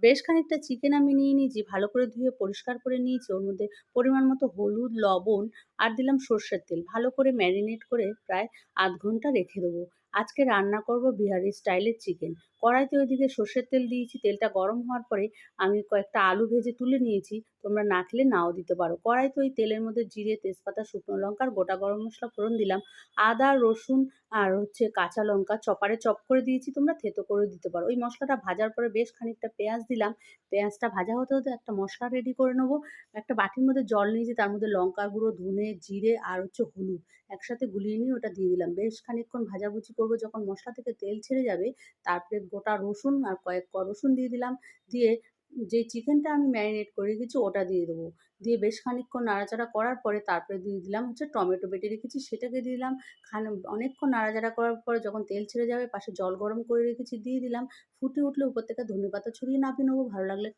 বেশ খানিকটা চিকেন আমি নিয়ে নিয়েছি, ভালো করে ধুয়ে পরিষ্কার করে নিয়েছি। ওর মধ্যে পরিমাণ মতো হলুদ, লবণ আর দিলাম সর্ষের তেল। ভালো করে ম্যারিনেট করে প্রায় ০.৫ ঘন্টা রেখে দেবো। আজকে রান্না করব বিহারি স্টাইলের চিকেন। কড়াইতে ওইদিকে সর্ষের তেল দিয়েছি, তেলটা গরম হওয়ার পরে আমি কয়েকটা আলু ভেজে তুলে নিয়েছি। তোমরা না খেলে নাও দিতে পারো। কড়াইতে ওই তেলের মধ্যে জিরে, তেজপাতা, শুকনো লঙ্কা আর গোটা গরম মসলা ফোড়ন দিলাম। আদা, রসুন আর কাঁচা লঙ্কা চপারে চপ করে দিয়েছি, তোমরা থেঁতো করেও দিতে পারো। ওই মসলাটা ভাজার পরে বেশ খানিকটা পেঁয়াজ দিলাম। পেঁয়াজটা ভাজা হতে, হতে একটা মসলা রেডি করে নেবো। একটা বাটির মধ্যে জল নিয়েছি, তার মধ্যে লঙ্কা গুঁড়ো, ধনে, জিরে আর হলুদ একসাথে গুলিয়ে নিয়ে ওটা দিয়ে দিলাম। বেশ খানিকক্ষণ ভাজাভুজি করবো, যখন মসলা থেকে তেল ছেড়ে যাবে, তারপরে গোটা রসুন আর কয়েক কোয়া রসুন দিয়ে দিলাম। দিয়ে যে চিকেনটা আমি ম্যারিনেট করে রেখেছি ওটা দিয়ে দেবো। দিয়ে বেশ খানিকক্ষণ নাড়াচাড়া করার পরে তারপরে দিয়ে দিলাম টমেটো বেটে রেখেছি, সেটাকে দিয়ে দিলাম। অনেকক্ষণ নাড়াচাড়া করার পরে যখন তেল ছেড়ে যাবে, পাশে জল গরম করে রেখেছি দিয়ে দিলাম। ফুটে উঠলে উপর থেকে ধনেপাতা ছড়িয়ে নামিয়ে নেবো। ভালো লাগলে